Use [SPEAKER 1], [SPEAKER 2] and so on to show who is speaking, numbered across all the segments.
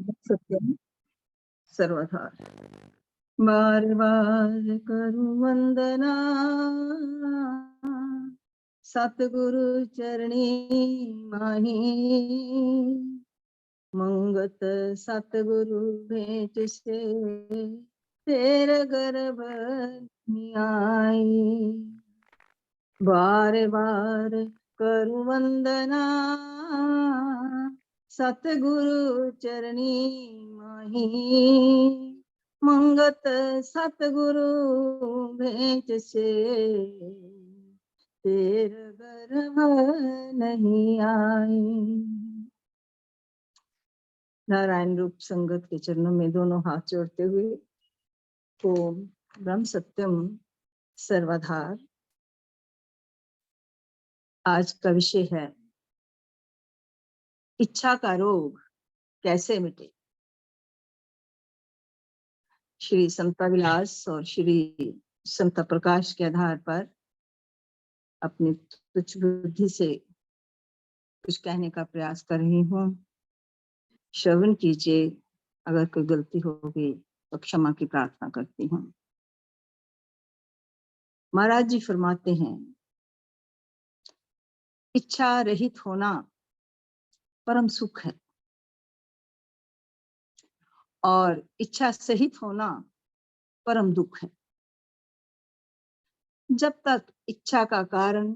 [SPEAKER 1] सत्यम सर्वथा बार बार करूं वंदना सतगुरु चरणी माही मंगत सतगुरु भेंट से तेरे गर्भ में आई बार बार करूं वंदना सतगुरु चरणी माही मंगत सतगुरु भेंट से तेरे गर्भ नहीं आई। नारायण रूप संगत के चरणों में दोनों हाथ जोड़ते हुए ओम ब्रह्म सत्यम सर्वधार। आज का विषय है इच्छा का रोग कैसे मिटे। श्री समता विलास और श्री समता प्रकाश के आधार पर अपनी तुच्छ बुद्धि से कुछ कहने का प्रयास कर रही हूँ। श्रवण कीजिए, अगर कोई गलती हो गई तो क्षमा की प्रार्थना करती हूँ। महाराज जी फरमाते हैं, इच्छा रहित होना परम सुख है और इच्छा सहित होना परम दुख है। जब तक इच्छा का कारण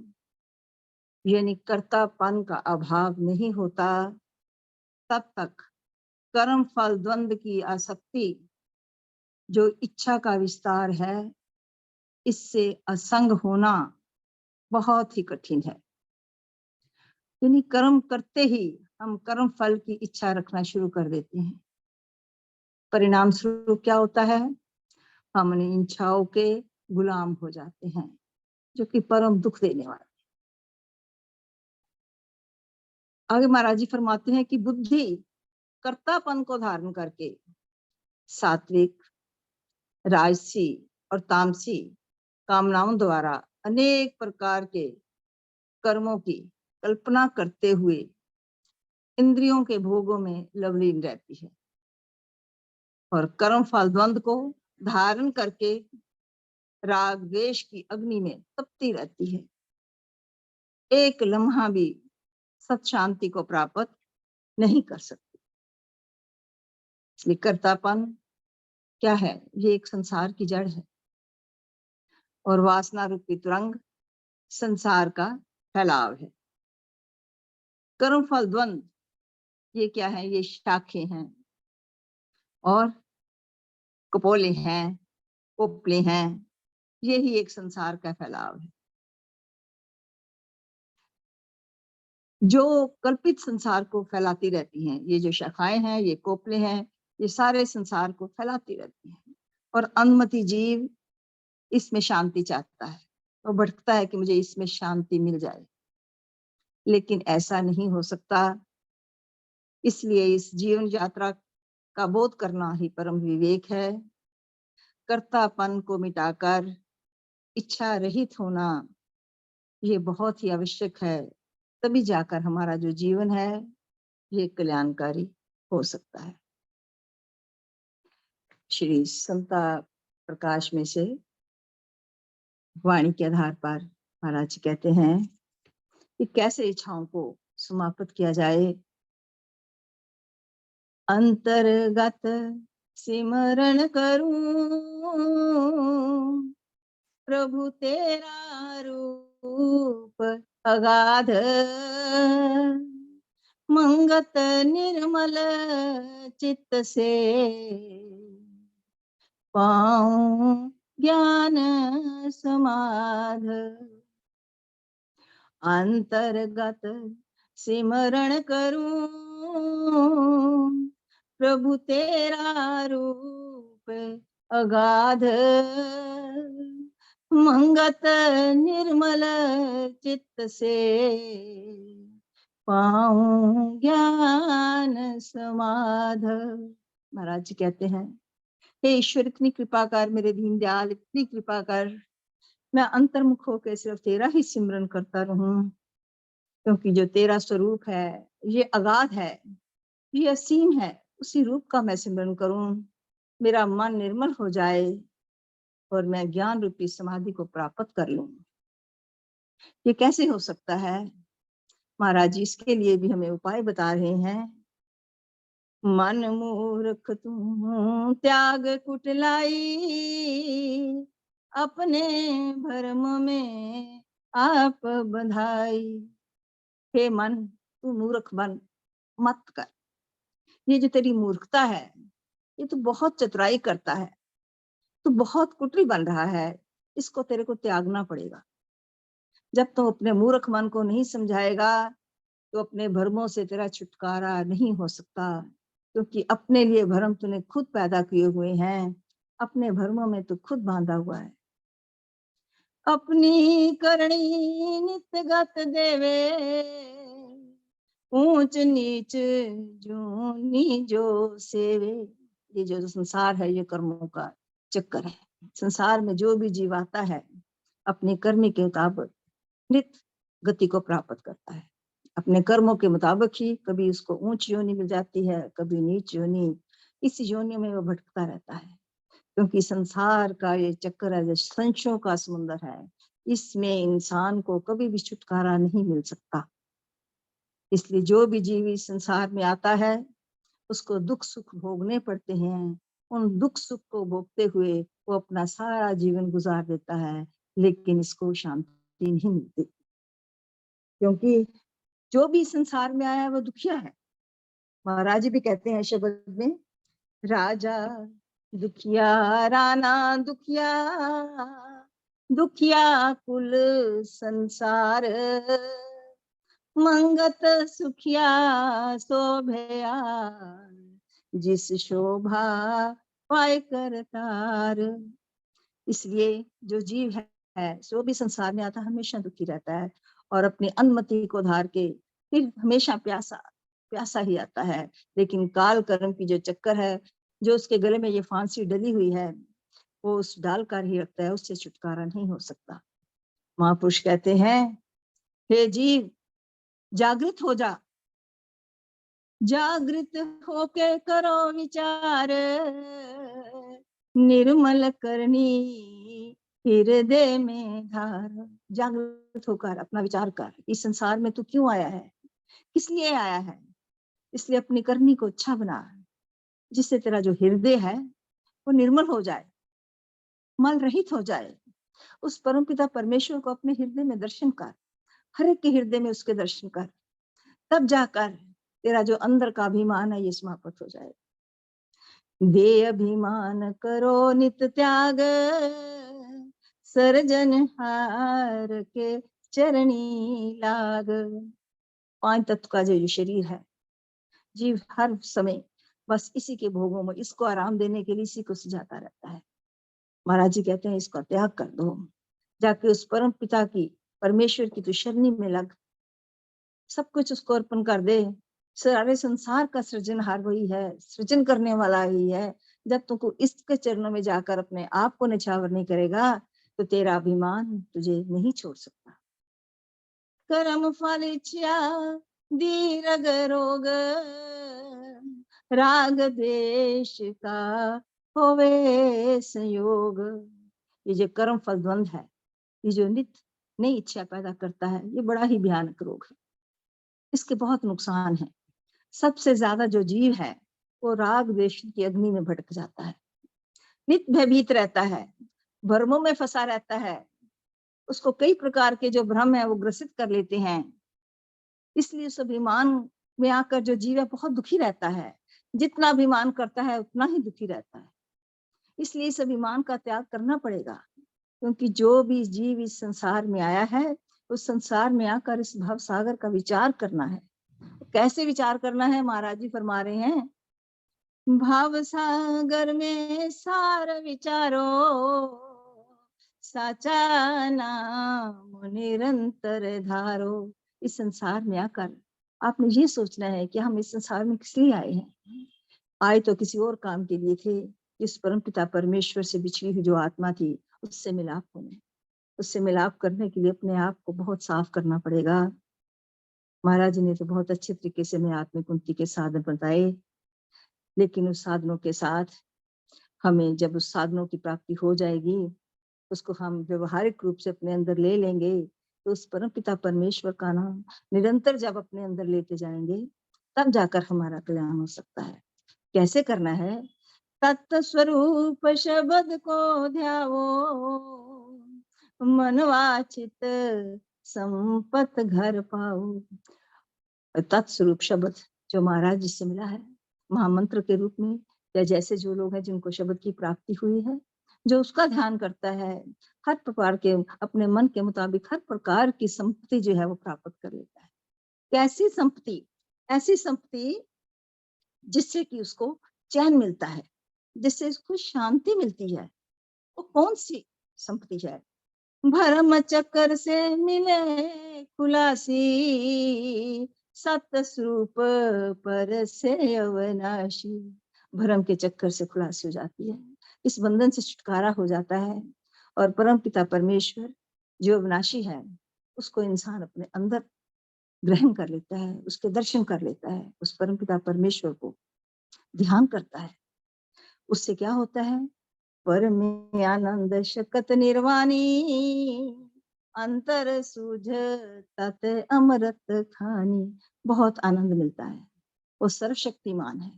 [SPEAKER 1] यानी कर्तापन का अभाव नहीं होता, तब तक कर्म फल द्वंद की आसक्ति जो इच्छा का विस्तार है, इससे असंग होना बहुत ही कठिन है। यानी कर्म करते ही हम कर्म फल की इच्छा रखना शुरू कर देते हैं। परिणाम स्वरूप क्या होता है? हम इन इच्छाओं के गुलाम हो जाते हैं, जो कि परम दुख देने वाला। आगे महाराज जी फरमाते हैं कि बुद्धि कर्तापन को धारण करके सात्विक, राजसी और तामसी कामनाओं द्वारा अनेक प्रकार के कर्मों की कल्पना करते हुए इंद्रियों के भोगों में लवलीन रहती है और कर्म फल द्वंद को धारण करके राग द्वेष की अग्नि में तपती रहती है। एक लम्हा भी सत शांति को प्राप्त नहीं कर सकती। इसलिए कर्तापन क्या है? ये एक संसार की जड़ है और वासना रूपी तुरंग संसार का फैलाव है। कर्म फल द्वंद ये क्या है? ये शाखे हैं और कपोले हैं, कोपले हैं। यही एक संसार का फैलाव है जो कल्पित संसार को फैलाती रहती हैं। ये जो शाखाएं हैं, ये कोपले हैं, ये सारे संसार को फैलाती रहती हैं और अनुमति जीव इसमें शांति चाहता है और भटकता है कि मुझे इसमें शांति मिल जाए, लेकिन ऐसा नहीं हो सकता। इसलिए इस जीवन यात्रा का बोध करना ही परम विवेक है। कर्तापन को मिटाकर इच्छा रहित होना ये बहुत ही आवश्यक है, तभी जाकर हमारा जो जीवन है ये कल्याणकारी हो सकता है। श्री समता प्रकाश में से वाणी के आधार पर महाराज जी कहते हैं कि कैसे इच्छाओं को समाप्त किया जाए। अंतर्गत सिमरण करूं प्रभु तेरा रूप अगाध, मंगत निर्मल चित्त से पाऊं ज्ञान समाध। अंतर्गत सिमरण करूं प्रभु तेरा रूप अगाध, मंगत निर्मल चित्त से पाऊं ज्ञान समाध। महाराज जी कहते हैं, हे ईश्वर इतनी कृपा कर, मेरे दीनदयाल इतनी कृपा कर, मैं अंतर्मुख होकर सिर्फ तेरा ही सिमरन करता रहूं, क्योंकि जो तेरा स्वरूप है ये अगाध है, ये असीम है, उसी रूप का मैं सिमरन करूं, मेरा मन निर्मल हो जाए और मैं ज्ञान रूपी समाधि को प्राप्त कर लूं। ये कैसे हो सकता है? महाराज जी इसके लिए भी हमें उपाय बता रहे हैं। मन मूर्ख तू त्याग कुटलाई, अपने भरम में आप बंधाई। हे मन, तू मूर्ख बन मत कर। ये जो तेरी मूर्खता है, ये तो बहुत चतुराई करता है, तू बहुत कुटिल बन रहा है, इसको तेरे को त्यागना पड़ेगा। जब तू अपने मूर्ख मन को नहीं समझाएगा तो अपने भ्रमों से तेरा छुटकारा नहीं हो सकता, क्योंकि अपने लिए भ्रम तूने खुद पैदा किए हुए हैं, अपने भ्रमों में तू खुद बांधा हुआ है। अपनी करणी नित गत देवे, ऊंच नीच जूनी जो सेवे। ये जो संसार है, ये कर्मों का चक्कर है। संसार में जो भी जीव आता है, अपने कर्म के मुताबिक नित गति को प्राप्त करता है। अपने कर्मों के मुताबिक ही कभी उसको ऊंच योनि मिल जाती है, कभी नीच योनि। इस योनि में वो भटकता रहता है, क्योंकि संसार का ये चक्कर है, जो संशयों का समुद्र है, इसमें इंसान को कभी भी छुटकारा नहीं मिल सकता। इसलिए जो भी जीव इस संसार में आता है, उसको दुख सुख भोगने पड़ते हैं। उन दुख सुख को भोगते हुए वो अपना सारा जीवन गुजार देता है, लेकिन इसको शांति नहीं मिलती, क्योंकि जो भी संसार में आया है वो दुखिया है। महाराज जी भी कहते हैं शब्द में, राजा दुखिया राणा दुखिया, दुखिया कुल संसार, मंगत सुखिया शोभया, जिस शोभा पाए करतार। इसलिए जो जीव है जो भी संसार में आता है, हमेशा दुखी रहता है और अपनी अनुमति को धार के फिर हमेशा प्यासा प्यासा ही आता है। लेकिन काल कर्म की जो चक्कर है, जो उसके गले में ये फांसी डली हुई है, वो उस डाल कर ही रखता है, उससे छुटकारा नहीं हो सकता। महापुरुष कहते हैं, हे जीव जागृत हो जा, जागृत होके करो विचार, निर्मल करनी हृदय में धार। जागृत होकर अपना विचार कर, इस संसार में तू क्यों आया है, किस लिए आया है। इसलिए अपनी करनी को अच्छा बना, जिससे तेरा जो हृदय है वो निर्मल हो जाए, मल रहित हो जाए। उस परमपिता परमेश्वर को अपने हृदय में दर्शन कर, हर एक के हृदय में उसके दर्शन कर, तब जाकर तेरा जो अंदर का अभिमान है ये समाप्त हो जाए। दे अभिमान करो नित त्याग, सर्जनहार के चरणी लाग। पांच तत्व का जो शरीर है, जीव हर समय बस इसी के भोगों में, इसको आराम देने के लिए इसी को सजाता रहता है। महाराज जी कहते हैं, इसको त्याग कर दो, जाके उस परम पिता की परमेश्वर की तू शरणी में लग, सब कुछ उसको अर्पण कर दे। सारे संसार का सृजनहार वही है, सृजन करने वाला ही है। जब तू इसके चरणों में जाकर अपने आप को निछावर नहीं करेगा, तो तेरा अभिमान तुझे नहीं छोड़ सकता। कर्म फल इच्छा दीर्घ रोग, राग द्वेष का होवे संयोग। ये जो कर्म फल द्वंद है, ये जो नित्य नई इच्छा पैदा करता है, ये बड़ा ही भयानक रोग है। इसके बहुत नुकसान है। सबसे ज्यादा जो जीव है वो राग द्वेष की अग्नि में भटक जाता है, नित्य भयभीत रहता है, भ्रमों में फंसा रहता है। उसको कई प्रकार के जो भ्रम है वो ग्रसित कर लेते हैं। इसलिए उस अभिमान में आकर जो जीव है बहुत दुखी रहता है। जितना अभिमान करता है उतना ही दुखी रहता है। इसलिए इस अभिमान का त्याग करना पड़ेगा, क्योंकि जो भी जीव इस संसार में आया है, उस संसार में आकर इस भव सागर का विचार करना है। कैसे विचार करना है? महाराज जी फरमा रहे हैं, भाव सागर में सार विचारो, साचा नाम निरंतर धारो। इस संसार में आकर आपने ये सोचना है कि हम इस संसार में किस लिए आए हैं। आए तो किसी और काम के लिए थे। जिस परम पिता परमेश्वर से बिछड़ी हुई जो आत्मा थी, उससे मिलाप होने, उससे मिलाप करने के लिए अपने आप को बहुत साफ करना पड़ेगा। महाराज जी ने तो बहुत अच्छे तरीके से मैं आत्मिक उन्नति के साधन बताए। लेकिन उस साधनों के साथ हमें जब उस साधनों की प्राप्ति हो जाएगी, उसको हम व्यवहारिक रूप से अपने अंदर ले लेंगे, तो उस परम पिता परमेश्वर का नाम निरंतर जब अपने अंदर लेते जाएंगे, तब जाकर हमारा कल्याण हो सकता है। कैसे करना है? तत्व स्वरूप शब्द को ध्यावो, मन वाचित संपत घर पाओ। तत्स्वरूप शब्द जो महाराज जी से मिला है महामंत्र के रूप में, या जैसे जो लोग हैं जिनको शब्द की प्राप्ति हुई है, जो उसका ध्यान करता है, हर प्रकार के अपने मन के मुताबिक हर प्रकार की संपत्ति जो है वो प्राप्त कर लेता है। कैसी संपत्ति? ऐसी संपत्ति जिससे कि उसको चैन मिलता है, जिससे उसको शांति मिलती है। वो कौन सी संपत्ति है? भरम चक्कर से मिले खुलासी, सत्य स्वरूप पर से अविनाशी। भरम के चक्कर से खुलासी हो जाती है, इस बंधन से छुटकारा हो जाता है, और परम पिता परमेश्वर जो अविनाशी है उसको इंसान अपने अंदर ग्रहण कर लेता है, उसके दर्शन कर लेता है, उस परम पिता परमेश्वर को ध्यान करता है। उससे क्या होता है? पर में आनंद शकत निर्वाणी, अंतर सूझ तत अमृत खानी। बहुत आनंद मिलता है, वो सर्वशक्तिमान है,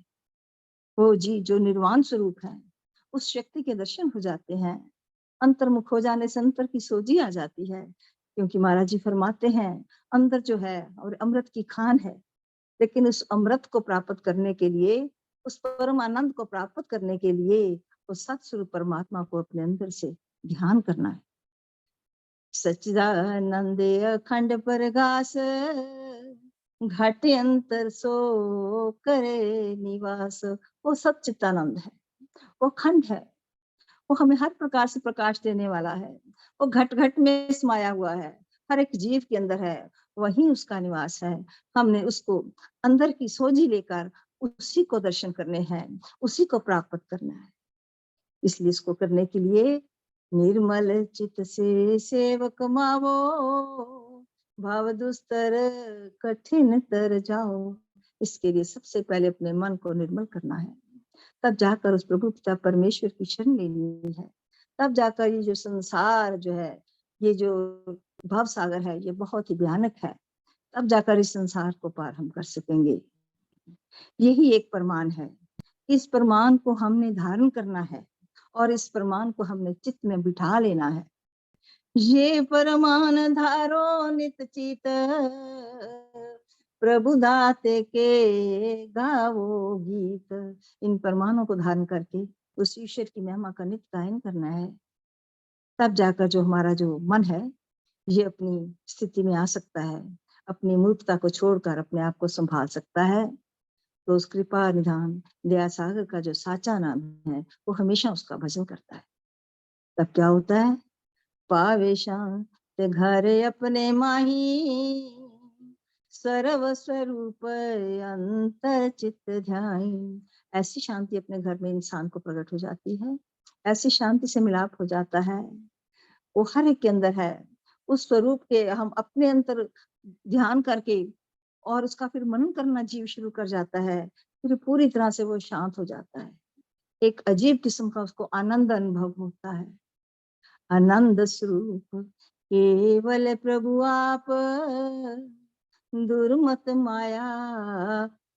[SPEAKER 1] वो जी जो निर्वाण स्वरूप है, उस शक्ति के दर्शन हो जाते हैं। अंतर्मुख हो जाने से अंतर की सोझी आ जाती है, क्योंकि महाराज जी फरमाते हैं अंदर जो है और अमृत की खान है, लेकिन उस अमृत को प्राप्त करने के लिए, उस परम आनंद को प्राप्त करने के लिए उस सत्स्वरूप परमात्मा को अपने अंदर से ध्यान करना है। सच्चिदानंद अखंड परगास, घाटे अंतर सो करे निवास। वो सच्चिदानंद है, वो खंड है, वो हमें हर प्रकार से प्रकाश देने वाला है, वो घट घट में समाया हुआ है, हर एक जीव के अंदर है, वही उसका निवास है। हमने उसको अंदर की सोझी लेकर उसी को दर्शन करने हैं, उसी को प्राप्त करना है। इसलिए इसको करने के लिए निर्मल चित्त से सेवक मावो, भाव दुस्तर कठिन तर जाओ। इसके लिए सबसे पहले अपने मन को निर्मल करना है, तब जाकर उस प्रभु पिता परमेश्वर की शरण लेनी है, तब जाकर ये जो संसार जो है, ये जो भव सागर है, ये बहुत ही भयानक है, तब जाकर इस संसार को पार हम कर सकेंगे। यही एक प्रमाण है, इस प्रमाण को हमने धारण करना है और इस प्रमाण को हमने चित्त में बिठा लेना है। ये प्रमाण धारो नित चित, प्रभु दाते के गावो गीत। इन प्रमाणों को धारण करके उस ईश्वर की महिमा का नित्य गायन करना है, तब जाकर जो हमारा जो मन है ये अपनी स्थिति में आ सकता है, अपनी मूर्खता को छोड़कर अपने आप को संभाल सकता है। तो उस कृपा निधान दया सागर का जो साचा नाम है, वो हमेशा उसका भजन करता है। तब क्या होता है? पावे शांत घर अपने माही, सर्व स्वरूप अंतर चित्त ध्याई। ऐसी शांति अपने घर में इंसान को प्रकट हो जाती है, ऐसी शांति से मिलाप हो जाता है, वो हर एक के अंदर है। उस स्वरूप के हम अपने अंतर ध्यान करके और उसका फिर मनन करना जीव शुरू कर जाता है, फिर पूरी तरह से वो शांत हो जाता है। एक अजीब किस्म का उसको आनंद अनुभव होता है। आनंद स्वरूप केवल प्रभु आप, दुर्मत माया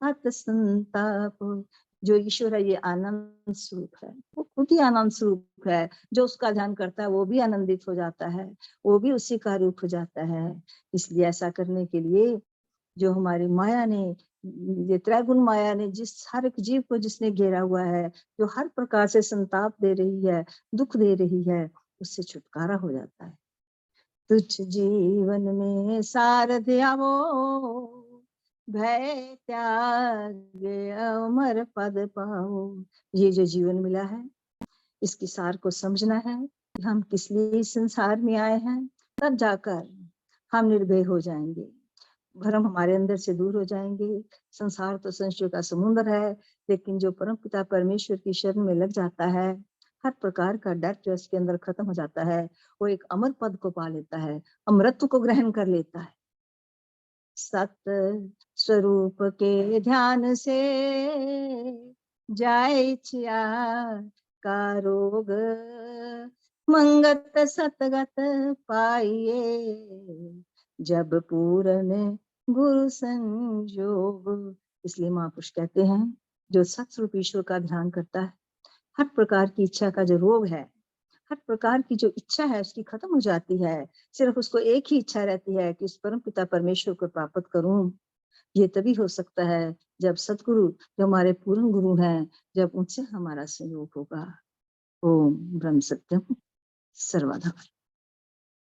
[SPEAKER 1] अत संताप। जो ईश्वर है ये आनंद स्वरूप है, वो खुद ही आनंद स्वरूप है। जो उसका ध्यान करता है वो भी आनंदित हो जाता है, वो भी उसी का रूप हो जाता है। इसलिए ऐसा करने के लिए जो हमारी माया ने, ये त्रैगुण माया ने जिस हर एक जीव को जिसने घेरा हुआ है, जो हर प्रकार से संताप दे रही है, दुख दे रही है, उससे छुटकारा हो जाता है। तुझ जीवन में सारथ आवो, भय त्याग अमर पद पाओ। ये जो जीवन मिला है इसकी सार को समझना है कि हम किस लिए इस संसार में आए हैं, तब जाकर हम निर्भय हो जाएंगे, भ्रम हमारे अंदर से दूर हो जाएंगे। संसार तो संशय का समुद्र है, लेकिन जो परम पिता परमेश्वर की शरण में लग जाता है, हर प्रकार का डर जो इसके अंदर खत्म हो जाता है, वो एक अमर पद को पा लेता है, अमृत को ग्रहण कर लेता है। सत्य स्वरूप के ध्यान से जाए इच्छा का रोग, मंगत सतगत पाइए, जब पूरन गुरु संजोग। इसलिए महापुरुष कहते हैं जो सतस्वरूप ईश्वर का ध्यान करता है, हर प्रकार की इच्छा का जो रोग है, हर प्रकार की जो इच्छा है उसकी खत्म हो जाती है। सिर्फ उसको एक ही इच्छा रहती है कि उस परम पिता परमेश्वर को प्राप्त करूं। ये तभी हो सकता है जब सतगुरु, जो हमारे पूर्ण गुरु हैं, जब उनसे हमारा संयोग होगा। ओम ब्रह्म सत्यम सर्वदा।